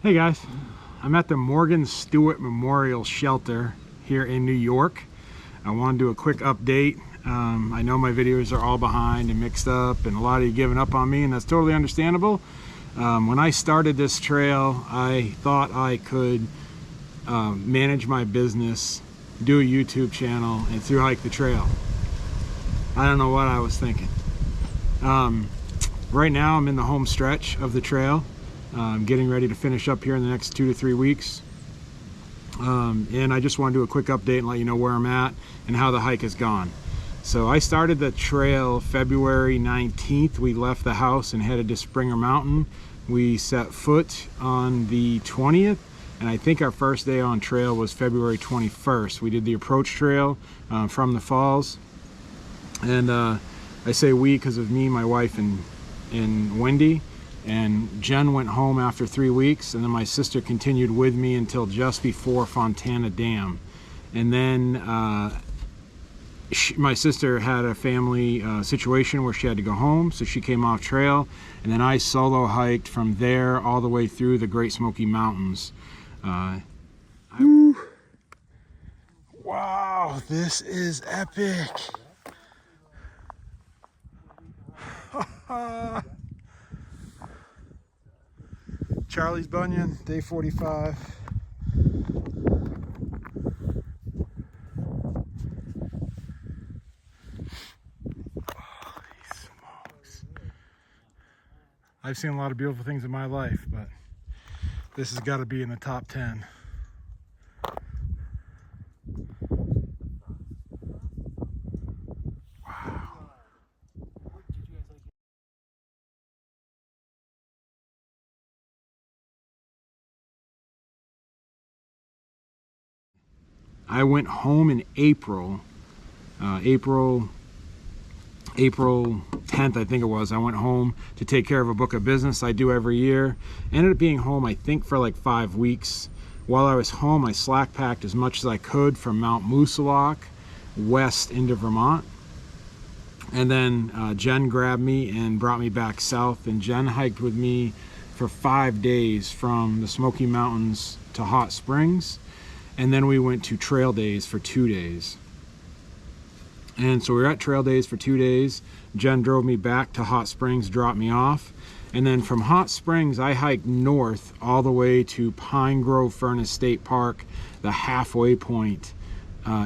Hey guys, I'm at the Morgan Stewart Memorial Shelter here in New York. I want to do a quick update. I know my videos are all behind and mixed up, and a lot of you giving up on me, and that's totally understandable. When I started this trail, I thought I could manage my business, do a YouTube channel, and through hike the trail. I don't know what I was thinking. Right now I'm in the home stretch of the trail. I'm getting ready to finish up here in the next 2 to 3 weeks. And I just want to do a quick update and let you know where I'm at and how the hike has gone. So I started the trail February 19th. We left the house and headed to Springer Mountain. We set foot on the 20th, and I think our first day on trail was February 21st. We did the approach trail from the falls. And I say we because of me, my wife, and Wendy. And Jen went home after 3 weeks, and then my sister continued with me until just before Fontana Dam. And then my sister had a family situation where she had to go home, so she came off trail, and then I solo hiked from there all the way through the Great Smoky Mountains. Wow, this is epic. Charlie's Bunyan, day 45. Holy smokes. I've seen a lot of beautiful things in my life, but this has got to be in the top 10. I went home in April 10th, I think it was. I went home to take care of a book of business I do every year. Ended up being home, I think, for like 5 weeks. While I was home, I slack packed as much as I could from Mount Moosilauke west into Vermont. And then Jen grabbed me and brought me back south, and Jen hiked with me for 5 days from the Smoky Mountains to Hot Springs. And then we went to trail days for 2 days. And so we were at trail days for 2 days. Jen drove me back to Hot Springs, dropped me off. And then from Hot Springs, I hiked north all the way to Pine Grove Furnace State Park, the halfway point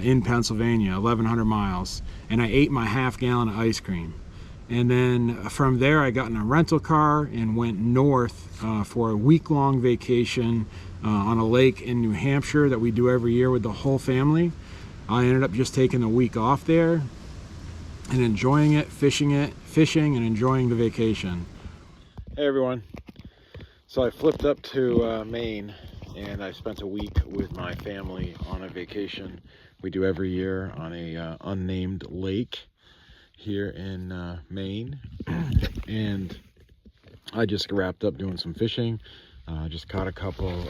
in Pennsylvania, 1,100 miles. And I ate my half-gallon of ice cream. And then from there, I got in a rental car and went north for a week-long vacation on a lake in New Hampshire that we do every year with the whole family. I ended up just taking a week off there and enjoying it, fishing and enjoying the vacation. Hey everyone. So I flipped up to Maine, and I spent a week with my family on a vacation we do every year on a unnamed lake here in Maine. And I just wrapped up doing some fishing. Just caught a couple.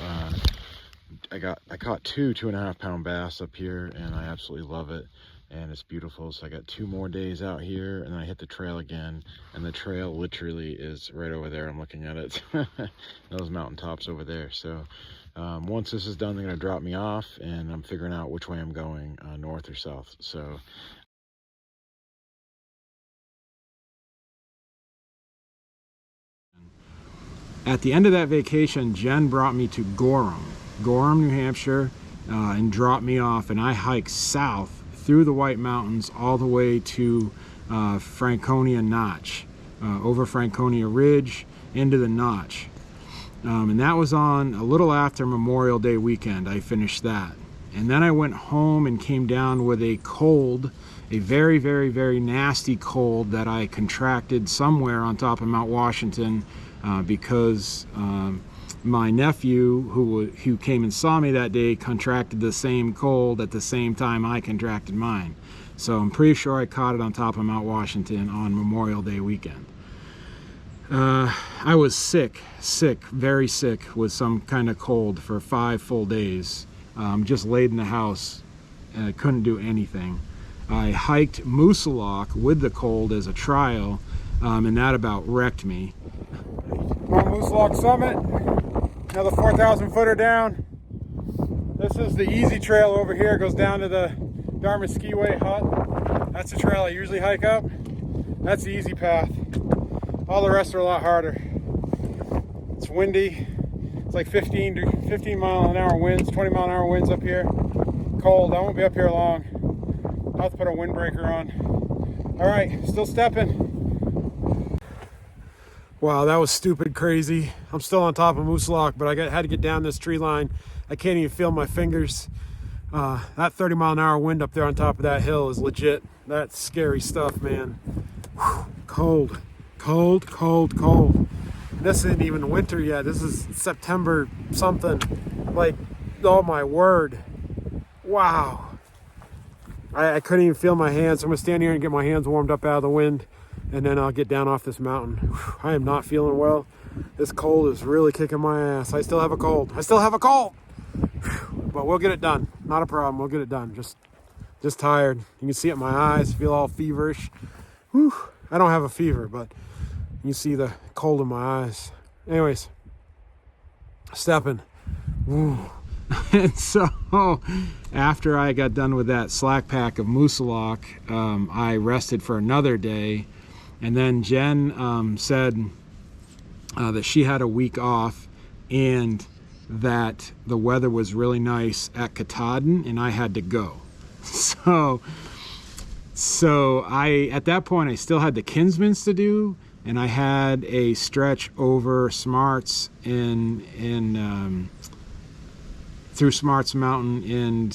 I caught 2.5 pound bass up here, and I absolutely love it, and it's beautiful. So I got 2 more days out here, and then I hit the trail again, and the trail literally is right over there. I'm looking at it. Those mountaintops over there. So once this is done, they're gonna drop me off, and I'm figuring out which way I'm going, north or south. So at the end of that vacation, Jen brought me to Gorham, New Hampshire, and dropped me off, and I hiked south through the White Mountains all the way to Franconia Notch, over Franconia Ridge into the Notch. And that was on a little after Memorial Day weekend. I finished that. And then I went home and came down with a cold, a very, very, very nasty cold that I contracted somewhere on top of Mount Washington because my nephew who came and saw me that day contracted the same cold at the same time I contracted mine. So I'm pretty sure I caught it on top of Mount Washington on Memorial Day weekend. I was sick, very sick with some kind of cold for 5 full days. Just laid in the house and I couldn't do anything. I hiked Moosilauke with the cold as a trial, and that about wrecked me. We're on Moosilauke Summit. Another 4,000 footer down. This is the easy trail over here. It goes down to the Dartmouth Skiway hut. That's the trail I usually hike up. That's the easy path. All the rest are a lot harder. It's windy. It's like 15 mile an hour winds, 20 mile an hour winds up here. Cold. I won't be up here long. I'll have to put a windbreaker on. All right, still stepping. Wow, that was stupid crazy. I'm still on top of Moose Lock, but I had to get down this tree line. I can't even feel my fingers. That 30 mile an hour wind up there on top of that hill is legit. That's scary stuff, man. Whew. Cold, cold, cold, cold. This isn't even winter yet. This is September something. Like, oh my word. Wow. I couldn't even feel my hands. I'm gonna stand here and get my hands warmed up out of the wind, and then I'll get down off this mountain. Whew. I am not feeling well. This cold is really kicking my ass. I still have a cold. I still have a cold. Whew. But we'll get it done. Not a problem. We'll get it done. Just tired. You can see it in my eyes. Feel all feverish. Whew. I don't have a fever, but you see the cold in my eyes. Anyways, stepping. Woo. And so after I got done with that slack pack of Moose Lock, I rested for another day. And then Jen said that she had a week off and that the weather was really nice at Katahdin and I had to go. So I, at that point, I still had the Kinsmans to do, and I had a stretch over Smarts through Smarts Mountain and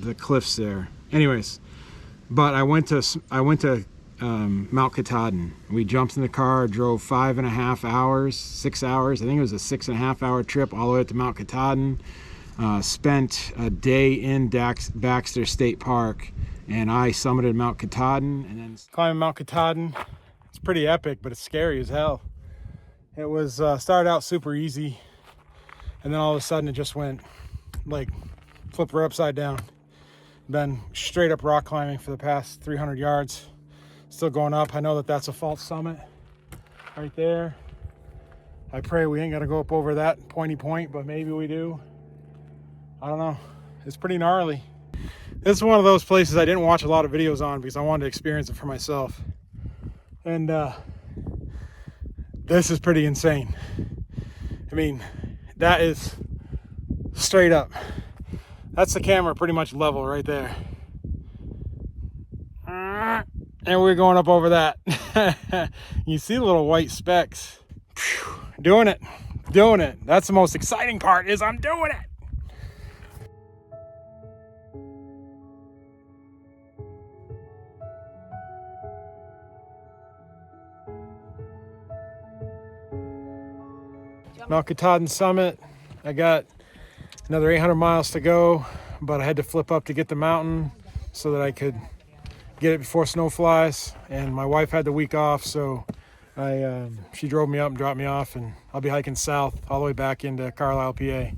the cliffs there. Anyways, but I went to Mount Katahdin. We jumped in the car, drove 5.5 hours, 6 hours. I think it was a 6.5 hour trip all the way up to Mount Katahdin. Spent a day in Baxter State Park, and I summited Mount Katahdin, and then climbing Mount Katahdin. It's pretty epic, but it's scary as hell. It was started out super easy, and then all of a sudden it just went like flip right upside down. Been straight up rock climbing for the past 300 yards. Still going up. I know that that's a false summit right there. I pray we ain't got to go up over that pointy point, but maybe we do. I don't know. It's pretty gnarly. This is one of those places I didn't watch a lot of videos on because I wanted to experience it for myself. And this is pretty insane. I mean, that is straight up. That's the camera pretty much level right there. And we're going up over that. You see the little white specks. Doing it. Doing it. That's the most exciting part, is I'm doing it. Mount Katahdin summit. I got another 800 miles to go, but I had to flip up to get the mountain so that I could get it before snow flies. And my wife had the week off, so she drove me up and dropped me off, and I'll be hiking south all the way back into Carlisle, PA.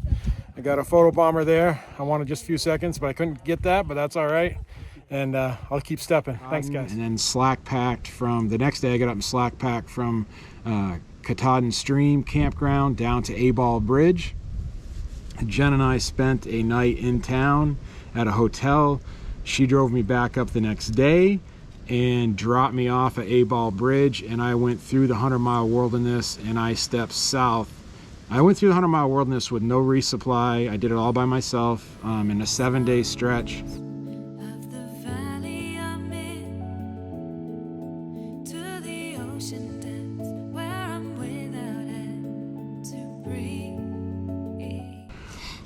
I got a photo bomber there. I wanted just a few seconds, but I couldn't get that, but that's all right. And I'll keep stepping. Thanks, guys. And then slack packed from the next day. I got up and slack packed from Katahdin Stream Campground down to A-Ball Bridge. Jen and I spent a night in town at a hotel. She drove me back up the next day and dropped me off at A-Ball Bridge, and I went through the 100-mile wilderness and I stepped south. I went through the 100-mile wilderness with no resupply. I did it all by myself in a 7-day stretch.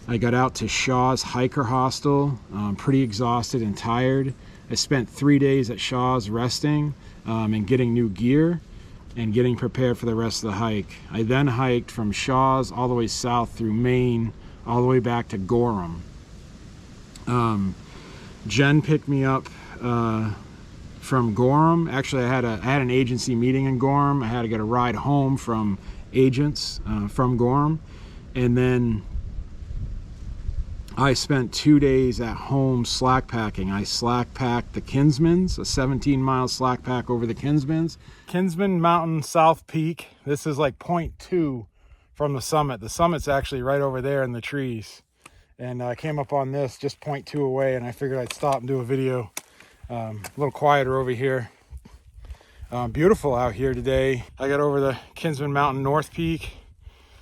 I got out to Shaw's Hiker Hostel, pretty exhausted and tired. I spent 3 days at Shaw's resting and getting new gear and getting prepared for the rest of the hike. I then hiked from Shaw's all the way south through Maine, all the way back to Gorham. Jen picked me up from Gorham. Actually, I had an agency meeting in Gorham. I had to get a ride home from agents from Gorham, and then I spent 2 days at home slack packing. I slack packed the Kinsmans, a 17-mile slack pack over the Kinsmans. Kinsman Mountain South Peak. This is like 0.2 from the summit. The summit's actually right over there in the trees. And I came up on this just 0.2 away, and I figured I'd stop and do a video. A little quieter over here. Beautiful out here today. I got over the Kinsman Mountain North Peak.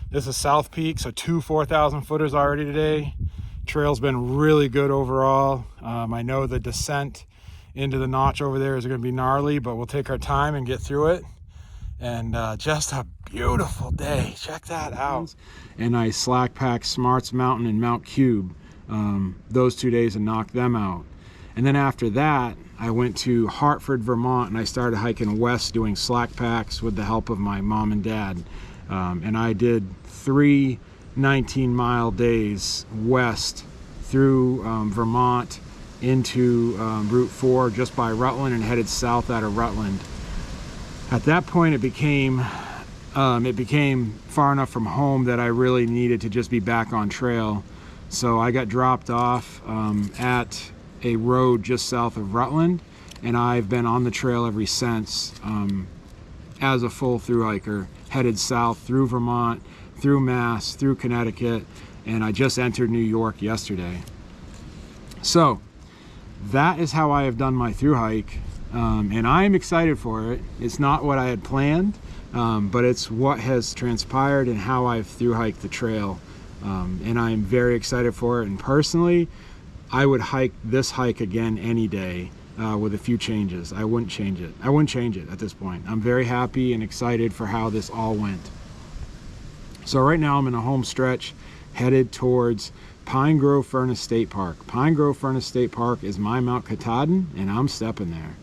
This is South Peak, so 2 4,000 footers already today. Trail's been really good overall. I know the descent into the notch over there is going to be gnarly, but we'll take our time and get through it. And just a beautiful day. Check that out. And I slack packed Smarts Mountain and Mount Cube those 2 days and knocked them out. And then after that, I went to Hartford, Vermont, and I started hiking west doing slack packs with the help of my mom and dad. And I did 3 19-mile days west through Vermont into Route 4 just by Rutland and headed south out of Rutland. At that point, it became far enough from home that I really needed to just be back on trail. So I got dropped off at a road just south of Rutland, and I've been on the trail ever since as a full thru hiker, headed south through Vermont, through Mass, through Connecticut, and I just entered New York yesterday. So that is how I have done my thru hike. And I am excited for it. It's not what I had planned, but it's what has transpired and how I've thru hiked the trail. And I'm very excited for it. And personally, I would hike this hike again any day with a few changes. I wouldn't change it. I wouldn't change it at this point. I'm very happy and excited for how this all went. So right now I'm in a home stretch headed towards Pine Grove Furnace State Park. Pine Grove Furnace State Park is my Mount Katahdin, and I'm stepping there.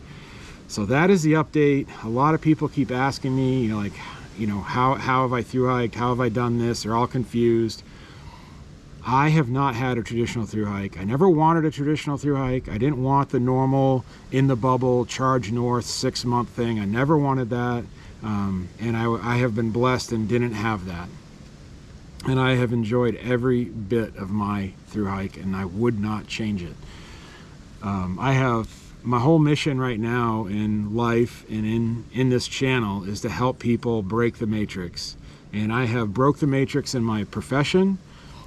So that is the update. A lot of people keep asking me, how have I thru hiked? How have I done this? They're all confused. I have not had a traditional thru hike. I never wanted a traditional thru hike. I didn't want the normal in the bubble charge north 6-month thing. I never wanted that. And I have been blessed and didn't have that. And I have enjoyed every bit of my thru hike, and I would not change it. My whole mission right now in life and in this channel is to help people break the matrix. And I have broke the matrix in my profession.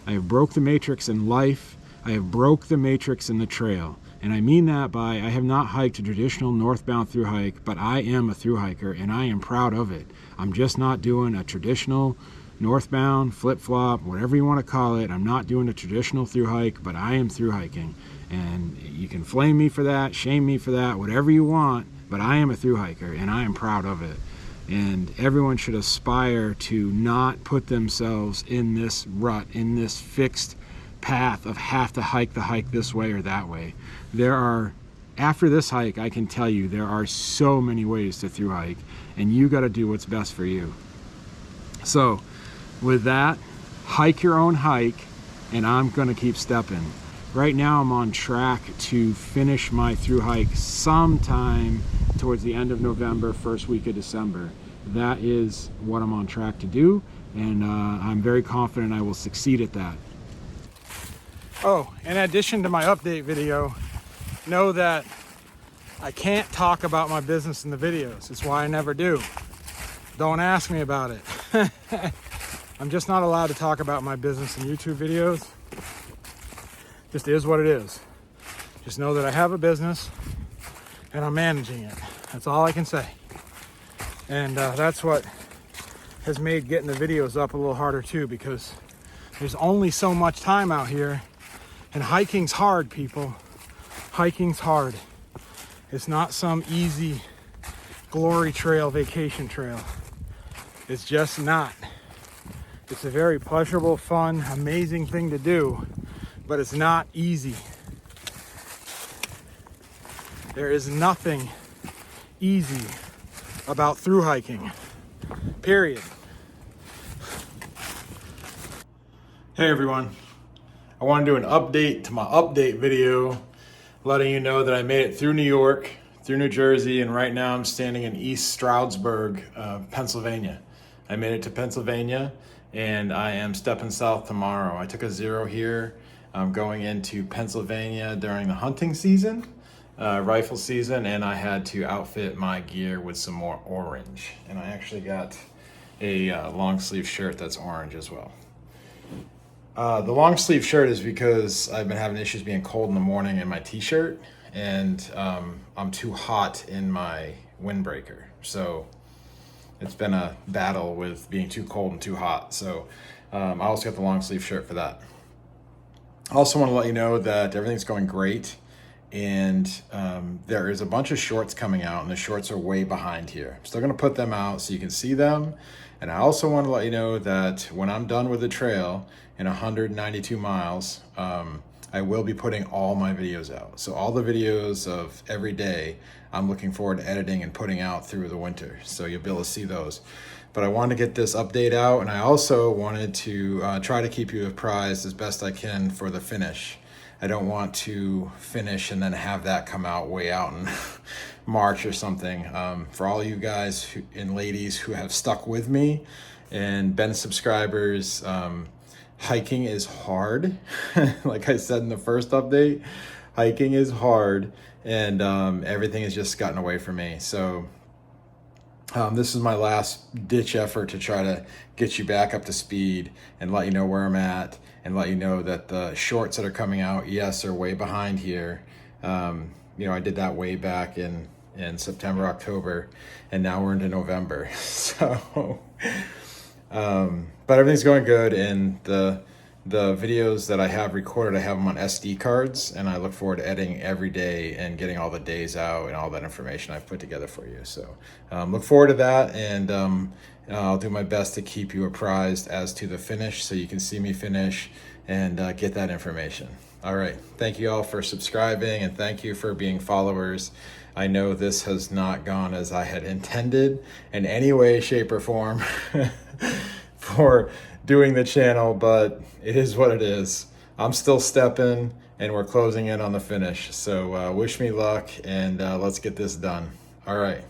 I have broke the matrix in life. I have broke the matrix in the trail. And I mean that by I have not hiked a traditional northbound thru hike, but I am a thru hiker and I am proud of it. I'm just not doing a traditional northbound, flip-flop, whatever you want to call it. I'm not doing a traditional thru hike, but I am thru hiking. And you can flame me for that, shame me for that, whatever you want, but I am a thru hiker and I am proud of it. And everyone should aspire to not put themselves in this rut, in this fixed path of have to hike the hike this way or that way. After this hike, I can tell you there are so many ways to thru hike, and you got to do what's best for you. So with that, hike your own hike, and I'm going to keep stepping. Right now I'm on track to finish my thru hike sometime towards the end of November, first week of December. That is what I'm on track to do, and I'm very confident I will succeed at that. Oh, in addition to my update video, know that I can't talk about my business in the videos. It's why I never do. Don't ask me about it. I'm just not allowed to talk about my business in YouTube videos. Just is what it is. Just know that I have a business and I'm managing it. That's all I can say. And that's what has made getting the videos up a little harder too, because there's only so much time out here, and hiking's hard, people. Hiking's hard. It's not some easy glory trail, vacation trail. It's just not. It's a very pleasurable, fun, amazing thing to do, but it's not easy. There is nothing easy about thru hiking, period. Hey everyone, I want to do an update to my update video, letting you know that I made it through New York, through New Jersey, and right now I'm standing in East Stroudsburg, Pennsylvania. I made it to Pennsylvania, and I am stepping south tomorrow. I took a zero here. I'm going into Pennsylvania during the hunting season, rifle season, and I had to outfit my gear with some more orange. And I actually got a long sleeve shirt that's orange as well. The long sleeve shirt is because I've been having issues being cold in the morning in my t-shirt, and I'm too hot in my windbreaker. So it's been a battle with being too cold and too hot. So I also got the long sleeve shirt for that. I also want to let you know that everything's going great, and there is a bunch of shorts coming out, and the shorts are way behind here. I'm still going to put them out so you can see them. And I also want to let you know that when I'm done with the trail in 192 miles, I will be putting all my videos out. So all the videos of every day, I'm looking forward to editing and putting out through the winter. So you'll be able to see those. But I wanted to get this update out, and I also wanted to try to keep you apprised as best I can for the finish. I don't want to finish and then have that come out way out in March or something. For all you guys and ladies who have stuck with me and been subscribers, hiking is hard. Like I said in the first update, hiking is hard, and everything has just gotten away from me. So this is my last ditch effort to try to get you back up to speed and let you know where I'm at, and let you know that the shorts that are coming out, yes, are way behind here. I did that way back in September, October, and now we're into November. So, but everything's going good, and the videos that I have recorded, I have them on SD cards, and I look forward to editing every day and getting all the days out and all that information I've put together for you. So look forward to that, and I'll do my best to keep you apprised as to the finish so you can see me finish and get that information. All right. Thank you all for subscribing, and thank you for being followers. I know this has not gone as I had intended in any way, shape, or form for doing the channel, but it is what it is. I'm still stepping, and we're closing in on the finish. So wish me luck, and let's get this done. All right.